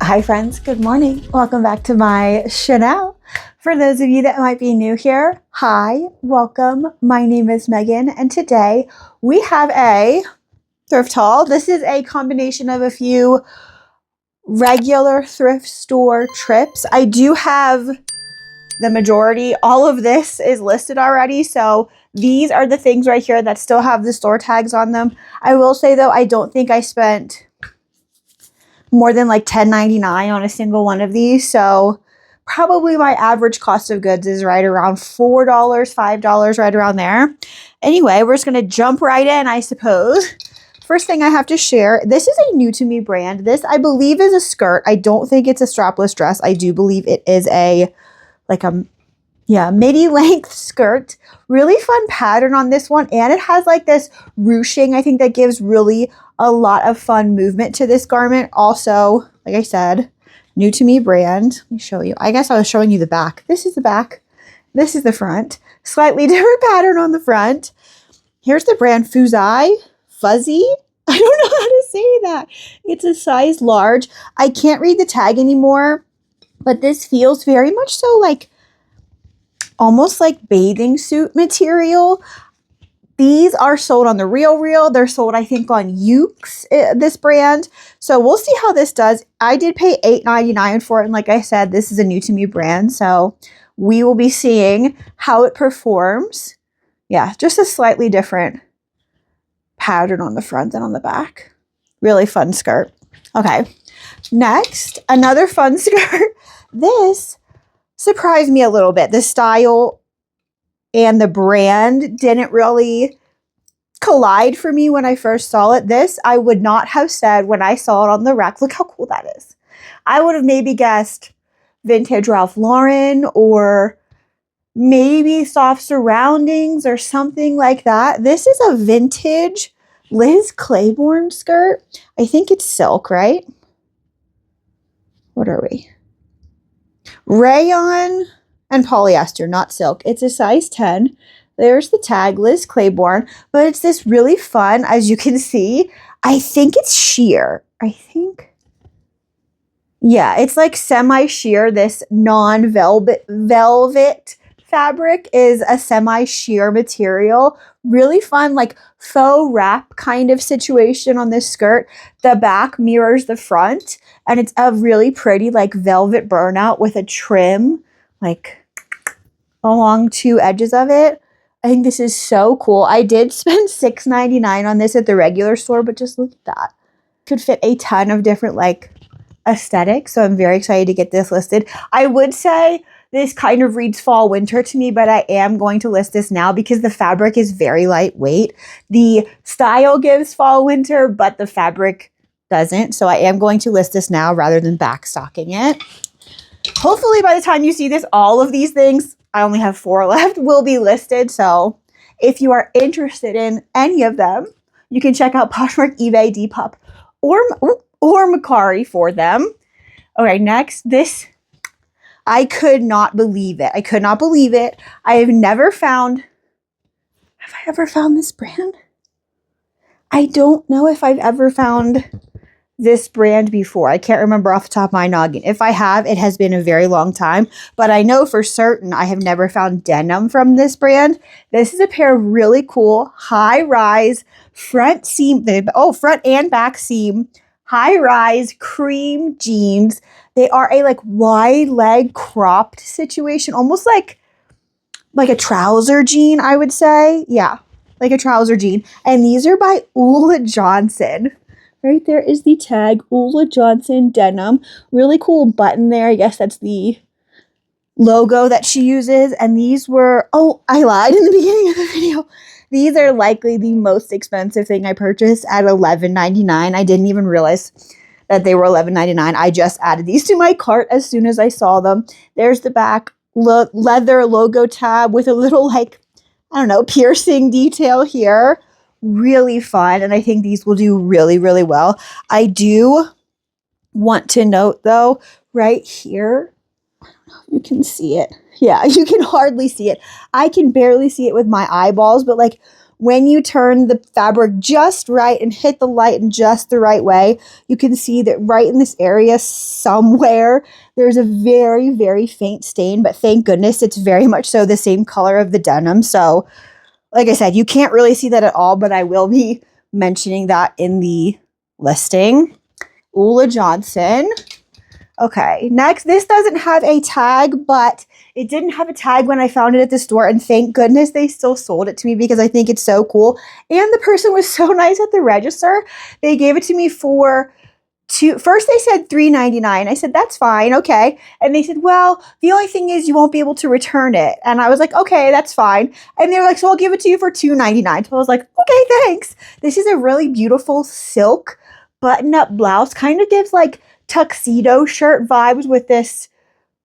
Hi friends, good morning. Welcome back to my channel. For those of you that might be new here, hi, welcome. My name is Megan and today we have a thrift haul. This is a combination of a few regular thrift store trips. I do have the majority. All of this is listed already, so these are the things right here that still have the store tags on them. I will say though, I don't think I spent more than like $10.99 on a single one of these. So probably my average cost of goods is right around $4, $5, right around there. Anyway, we're just going to jump right in, I suppose. First thing I have to share, this is a new to me brand. This I believe is a skirt. I don't think it's a strapless dress. I do believe it is a midi length skirt. Really fun pattern on this one. And it has like this ruching, I think that gives really a lot of fun movement to this garment. Also, like I said, new to me brand. Let me show you. I guess I was showing you the back. This is the back. This is the front. Slightly different pattern on the front. Here's the brand Fuzzy. I don't know how to say that. It's a size large. I can't read the tag anymore, but this feels very much so like almost like bathing suit material. These are sold on the Real. They're sold, I think, on Ukes, this brand. So we'll see how this does. I did pay $8.99 for it. And like I said, this is a new to me brand. So we will be seeing how it performs. Yeah, just a slightly different pattern on the front than on the back. Really fun skirt. Okay, next, another fun skirt. This surprised me a little bit. The style and the brand didn't really collide for me when I first saw it. This I would not have said when I saw it on the rack. Look how cool that is. I would have maybe guessed vintage Ralph Lauren or maybe soft surroundings or something like that. This is a vintage Liz Claiborne skirt. I think it's silk, right? What are we? Rayon and polyester, not silk. It's a size 10. There's the tag, Liz Claiborne, but it's this really fun, as you can see, I think it's sheer. Yeah, it's like semi-sheer. This velvet fabric is a semi-sheer material. Really fun, like faux wrap kind of situation on this skirt. The back mirrors the front, and it's a really pretty like velvet burnout with a trim like along two edges of it. I think this is so cool. I did spend $6.99 on this at the regular store, but just look at that. Could fit a ton of different like aesthetics. So I'm very excited to get this listed. I would say this kind of reads fall winter to me, but I am going to list this now because the fabric is very lightweight. The style gives fall winter, but the fabric doesn't. So I am going to list this now rather than backstocking it. Hopefully by the time you see this, all of these things, I only have 4 left, will be listed. So if you are interested in any of them, you can check out Poshmark, eBay, Depop, or Mercari for them. Okay, next, this, I could not believe it. I could not believe it. Have I ever found this brand? I don't know if I've ever found this brand before. I can't remember off the top of my noggin. If I have, it has been a very long time, but I know for certain I have never found denim from this brand. This is a pair of really cool high-rise front and back seam high-rise cream jeans. They are a like wide leg cropped situation, almost like a trouser jean, I would say. Yeah, like a trouser jean. And these are by Ulla Johnson. Right there is the tag, Ulla Johnson denim. Really cool button there. I guess that's the logo that she uses. And these were, oh, I lied in the beginning of the video. These are likely the most expensive thing I purchased at $11.99. I didn't even realize that they were $11.99. I just added these to my cart as soon as I saw them. There's the back leather logo tab with a little like, I don't know, piercing detail here. Really fun, and I think these will do really, really well. I do want to note, though, right here, I don't know if you can see it. Yeah, you can hardly see it. I can barely see it with my eyeballs, but like when you turn the fabric just right and hit the light in just the right way, you can see that right in this area somewhere, there's a very, very faint stain, but thank goodness it's very much so the same color of the denim. So like I said, you can't really see that at all, but I will be mentioning that in the listing. Ula Johnson. Okay, next, this doesn't have a tag, but it didn't have a tag when I found it at the store, and thank goodness they still sold it to me because I think it's so cool. And the person was so nice at the register. They gave it to me for first they said $3.99. I said, that's fine, okay. And they said, well, the only thing is you won't be able to return it. And I was like, okay, that's fine. And they were like, so I'll give it to you for $2.99. So I was like, okay, thanks. This is a really beautiful silk button-up blouse. Kind of gives like tuxedo shirt vibes with this,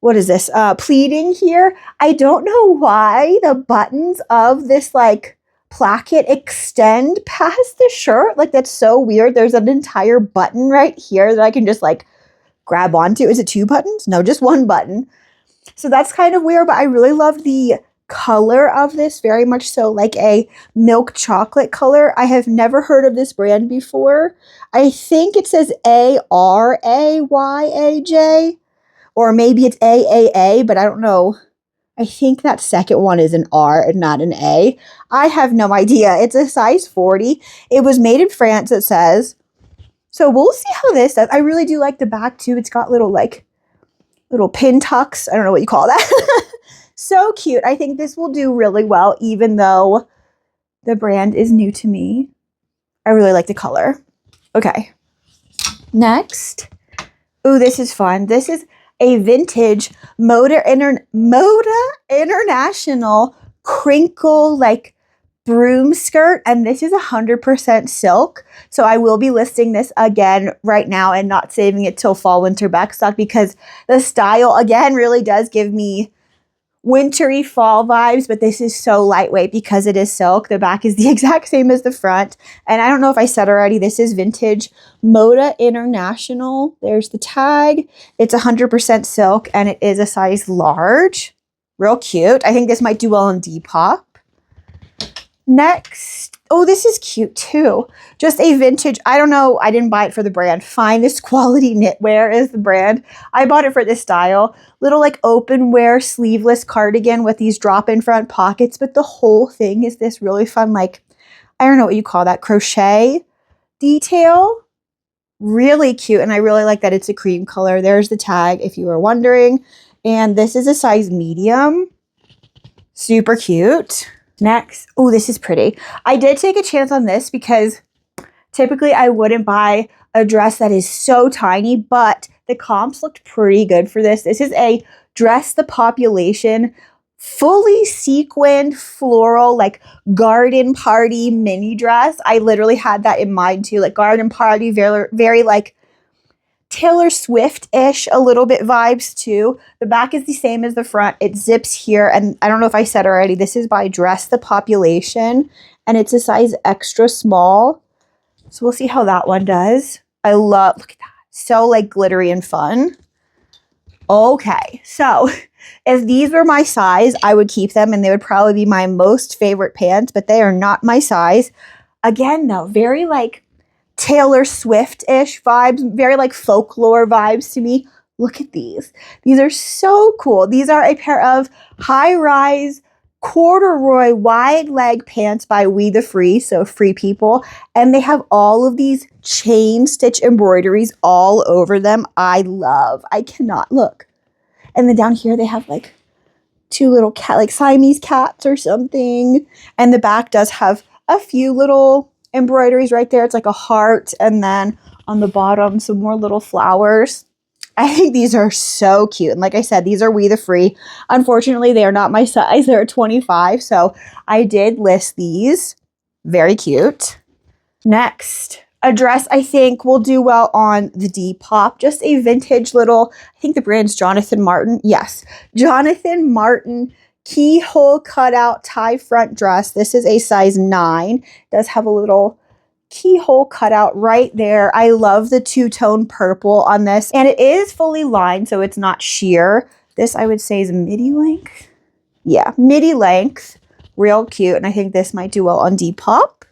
what is this, pleating here. I don't know why the buttons of this like placket extend past the shirt. Like, that's so weird. There's an entire button right here that I can just like grab onto. Is it 2 buttons? No, just 1 button. So that's kind of weird, but I really love the color of this, very much so like a milk chocolate color. I have never heard of this brand before. I think it says ARAYAJ, or maybe it's AAA, but I don't know. I think that second one is an R and not an A. I have no idea. It's a size 40. It was made in France, it says. So we'll see how this does. I really do like the back too. It's got little pin tucks. I don't know what you call that. So cute. I think this will do really well, even though the brand is new to me. I really like the color. Okay. Next. Ooh, this is fun. This is a vintage Moda International crinkle like broom skirt, and this is 100% silk. So I will be listing this again right now and not saving it till fall winter backstock, because the style again really does give me wintry fall vibes, but this is so lightweight because it is silk. The back is the exact same as the front. And I don't know if I said already, this is vintage Moda International. There's the tag. It's 100% silk and it is a size large. Real cute. I think this might do well on Depop. Next, oh, this is cute too. Just a vintage, I don't know, I didn't buy it for the brand. Finest Quality Knitwear is the brand. I bought it for this style. Little like open wear sleeveless cardigan with these drop-in front pockets, but the whole thing is this really fun, like, I don't know what you call that, crochet detail. Really cute, and I really like that it's a cream color. There's the tag if you were wondering. And this is a size medium. Super cute. Next, oh, this is pretty. I did take a chance on this because typically I wouldn't buy a dress that is so tiny, but the comps looked pretty good for this. This is a Dress the Population fully sequined floral like garden party mini dress. I literally had that in mind too, like garden party, very, very like Taylor Swift-ish, a little bit vibes too. The back is the same as the front. It zips here, and I don't know if I said already, this is by Dress the Population, and it's a size extra small. So we'll see how that one does. I love, look at that. So like glittery and fun. Okay, so if these were my size, I would keep them, and they would probably be my most favorite pants, but they are not my size. Again, though, very like Taylor Swift-ish vibes, very like folklore vibes to me. Look at these. These are so cool. These are a pair of high-rise corduroy wide leg pants by We the Free, so Free People. And they have all of these chain stitch embroideries all over them. I cannot look. And then down here they have like 2 little cat, like Siamese cats or something. And the back does have a few little embroideries right there. It's like a heart, and then on the bottom some more little flowers. I think these are so cute, and like I said, these are We the Free. Unfortunately, they are not my size. They're 25, so I did list these. Very cute. Next, a dress I think will do well on the Depop. Just a vintage little, I think the brand's Jonathan Martin. Yes, Jonathan Martin keyhole cutout tie front dress. This is a size 9. It does have a little keyhole cutout right there. I love the 2-tone purple on this, and it is fully lined, so it's not sheer. This I would say is midi length. Yeah, midi length. Real cute. And I think this might do well on Depop.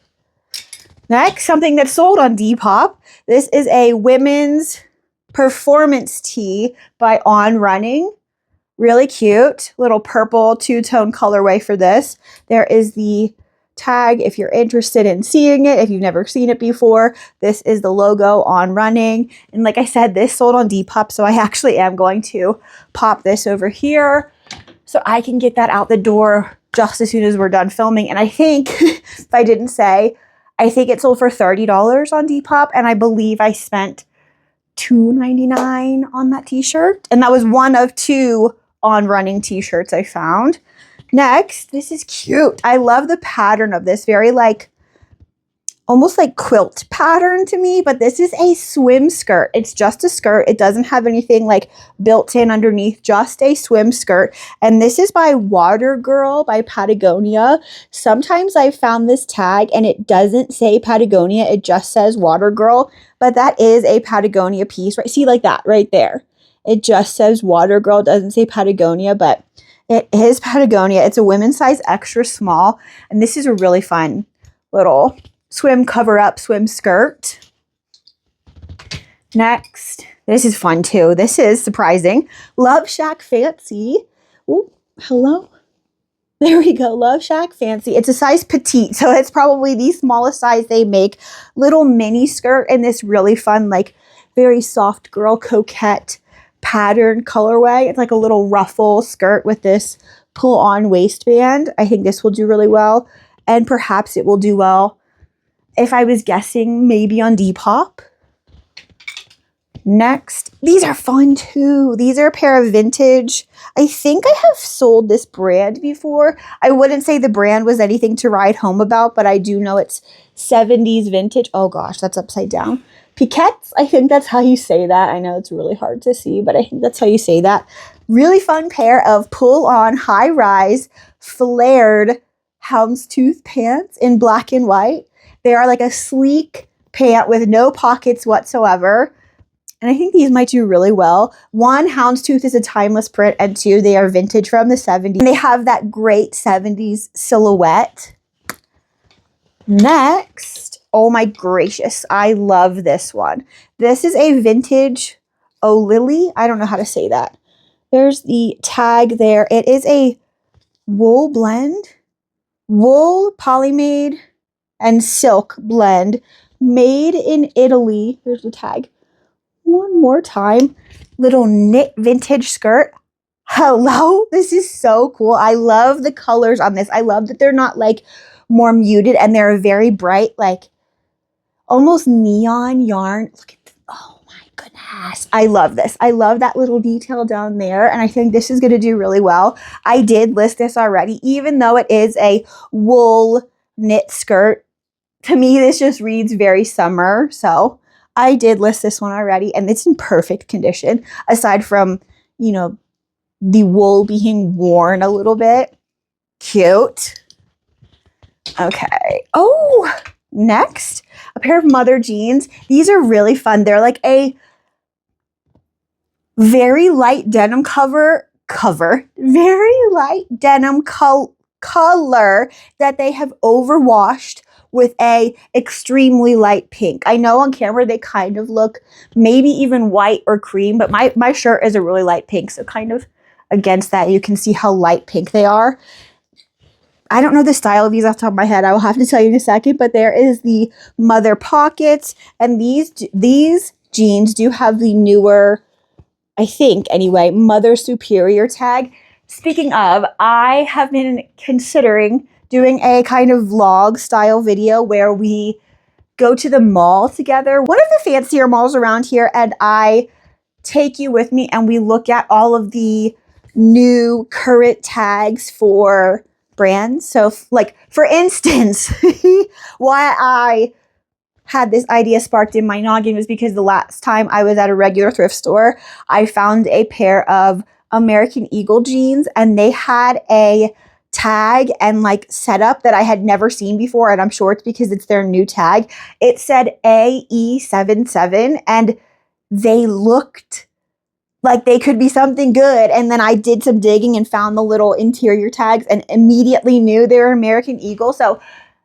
Next, something that's sold on Depop. This is a women's performance tee by On Running. Really cute. Little purple two-tone colorway for this. There is the tag if you're interested in seeing it, if you've never seen it before. This is the logo On Running. And like I said, this sold on Depop, so I actually am going to pop this over here so I can get that out the door just as soon as we're done filming. And I think, if I didn't say, I think it sold for $30 on Depop, and I believe I spent $2.99 on that t-shirt. And that was one of 2 On Running t-shirts I found. Next, this is cute. I love the pattern of this. Very like, almost like quilt pattern to me, but this is a swim skirt. It's just a skirt. It doesn't have anything like built in underneath, just a swim skirt. And this is by Water Girl by Patagonia. Sometimes I found this tag and it doesn't say Patagonia. It just says Water Girl, but that is a Patagonia piece, right? See, like that right there. It just says Water Girl. It doesn't say Patagonia, but it is Patagonia. It's a women's size extra small. And this is a really fun little swim cover-up swim skirt. Next, this is fun too. This is surprising. Love Shack Fancy. Oh, hello. There we go. Love Shack Fancy. It's a size petite, so it's probably the smallest size they make. Little mini skirt in this really fun, like very soft girl coquette pattern colorway. It's like a little ruffle skirt with this pull-on waistband. I think this will do really well, and perhaps it will do well, if I was guessing, maybe on Depop. Next, these are fun too. These are a pair of vintage. I think I have sold this brand before. I wouldn't say the brand was anything to write home about, but I do know it's 70s vintage. Oh gosh, that's upside down. Piquettes, I think that's how you say that. I know it's really hard to see, but I think that's how you say that. Really fun pair of pull-on high-rise flared houndstooth pants in black and white. They are like a sleek pant with no pockets whatsoever. And I think these might do really well. 1, houndstooth is a timeless print, and 2, they are vintage from the 70s. And they have that great 70s silhouette. Next, oh my gracious, I love this one. This is a vintage O'Lily. I don't know how to say that. There's the tag there. It is a wool blend. Wool, polymade, and silk blend made in Italy. There's the tag. One more time. Little knit vintage skirt. Hello, this is so cool. I love the colors on this. I love that they're not like more muted and they're very bright, like almost neon yarn. Look at this. Oh my goodness. I love this. I love that little detail down there, and I think this is going to do really well. I did list this already, even though it is a wool knit skirt. To me, this just reads very summer, so I did list this one already, and it's in perfect condition, aside from, you know, the wool being worn a little bit. Cute. Okay. Oh, next, a pair of mother jeans. These are really fun. They're like a very light denim very light denim color that they have overwashed with a extremely light pink. I know on camera they kind of look maybe even white or cream, but my shirt is a really light pink, so kind of against that you can see how light pink they are. I don't know the style of these off the top of my head. I will have to tell you in a second, but there is the mother pockets, and these jeans do have the newer, I think anyway, Mother Superior tag. Speaking of, I have been considering doing a kind of vlog style video where we go to the mall together, one of the fancier malls around here, and I take you with me and we look at all of the new current tags for brands. So like, for instance, why I had this idea sparked in my noggin was because the last time I was at a regular thrift store, I found a pair of American Eagle jeans, and they had a tag and like setup that I had never seen before, and I'm sure it's because it's their new tag. It said AE77, and they looked like they could be something good. And then I did some digging and found the little interior tags and immediately knew they were American Eagle. So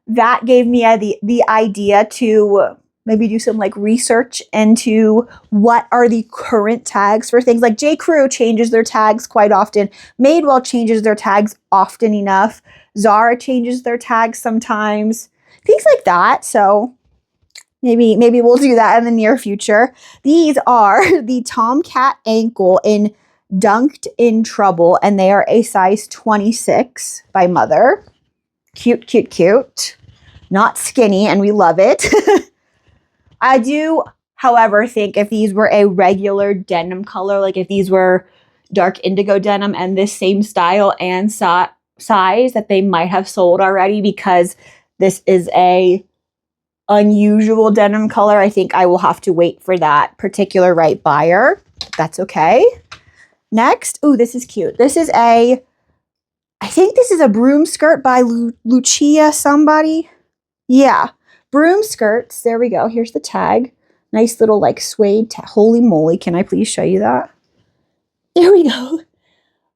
that gave me the idea to maybe do some like research into what are the current tags for things. Like J. Crew changes their tags quite often. Madewell changes their tags often enough. Zara changes their tags sometimes. Things like that. So maybe we'll do that in the near future. These are the Tomcat ankle in Dunked in Trouble, and they are a size 26 by Mother. Cute, cute, cute. Not skinny, and we love it. I do, however, think if these were a regular denim color, like if these were dark indigo denim and this same style and size, that they might have sold already, because this is a unusual denim color. I think I will have to wait for that particular right buyer. That's okay. Next, oh, this is cute. This is I think this is a broom skirt by Lucia somebody. Yeah, broom skirts. There we go. Here's the tag. Nice little like suede tag. Holy moly, can I please show you that? There we go.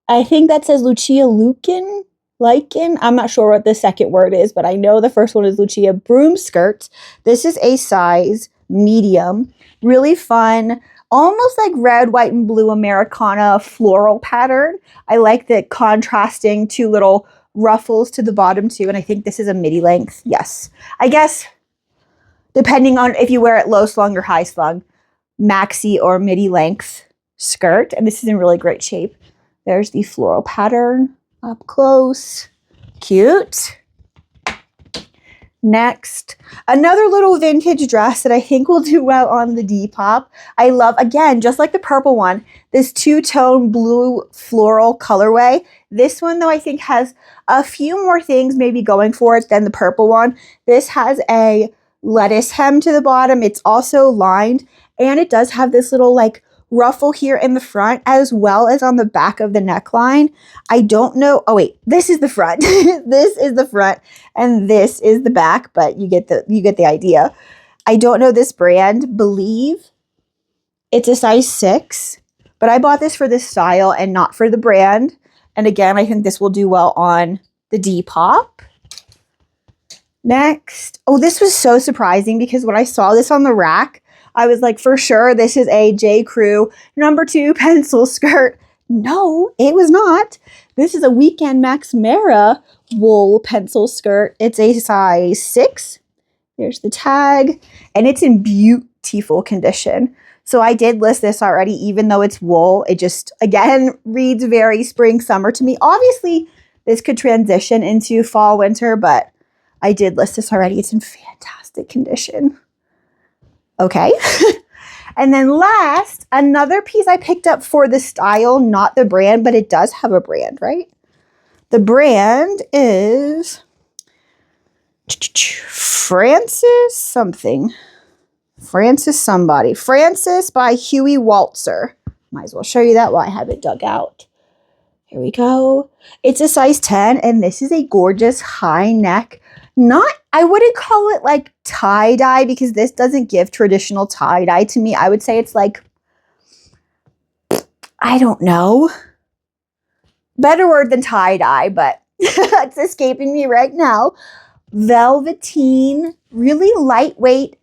I think that says Lucia Lukin. I'm not sure what the second word is, but I know the first one is Lucia broom skirts. This is a size medium. Really fun. Almost like red, white, and blue Americana floral pattern. I like the contrasting two little ruffles to the bottom too. And I think this is a midi length. Yes. I guess depending on if you wear it low slung or high slung, maxi or midi length skirt. And this is in really great shape. There's the floral pattern. Up close. Cute. Next, another little vintage dress that I think will do well on the Depop. I love, again, just like the purple one, this two-tone blue floral colorway. This one, though, I think has a few more things maybe going for it than the purple one. This has a lettuce hem to the bottom. It's also lined, and it does have this little like ruffle here in the front as well as on the back of the neckline. I don't know. Oh wait, this is the front. This is the front and this is the back, but you get the idea. I don't know this brand. Believe it's a size 6, but I bought this for this style and not for the brand. And again, I think this will do well on the Depop. Next. Oh, this was so surprising because when I saw this on the rack, I was like, for sure, this is a J. Crew #2 pencil skirt. No, it was not. This is a Weekend Max Mara wool pencil skirt. It's a size 6. There's the tag, and it's in beautiful condition. So I did list this already, even though it's wool. It just, again, reads very spring, summer to me. Obviously, this could transition into fall, winter, but I did list this already. It's in fantastic condition. Okay. And then last, another piece I picked up for the style, not the brand, but it does have a brand, right? The brand is Francis something. Francis somebody. Francis by Huey Waltzer. Might as well show you that while I have it dug out. Here we go. It's a size 10, and this is a gorgeous high neck. I wouldn't call it like tie-dye because this doesn't give traditional tie-dye to me. I would say it's like, I don't know. Better word than tie-dye, but it's escaping me right now. Velveteen, really lightweight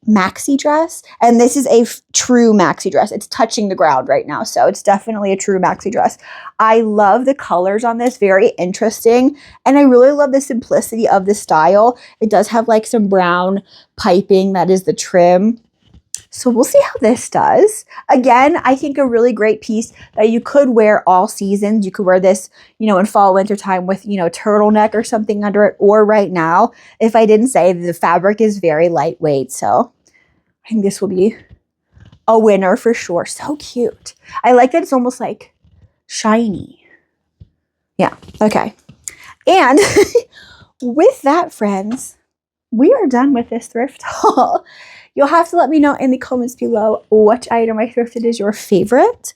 maxi dress. And this is a true maxi dress. It's touching the ground right now. So it's definitely a true maxi dress. I love the colors on this. Very interesting. And I really love the simplicity of the style. It does have like some brown piping. That is the trim. So we'll see how this does. Again, I think a really great piece that you could wear all seasons. You could wear this, in fall, winter time with, turtleneck or something under it, or right now. If I didn't say, the fabric is very lightweight. So I think this will be a winner for sure. So cute. I like that it's almost like shiny. Yeah. Okay. And with that, friends, we are done with this thrift haul. You'll have to let me know in the comments below which item I thrifted is your favorite.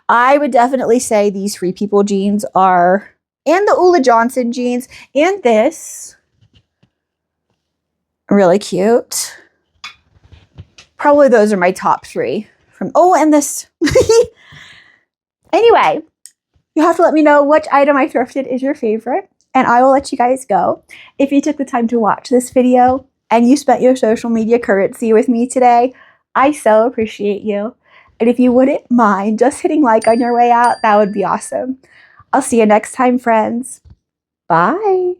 I would definitely say these Free People jeans are, and the Ulla Johnson jeans, and this. Really cute. Probably those are my top 3. And this. Anyway, you have to let me know which item I thrifted is your favorite, and I will let you guys go. If you took the time to watch this video and you spent your social media currency with me today, I so appreciate you. And if you wouldn't mind just hitting like on your way out, that would be awesome. I'll see you next time, friends. Bye.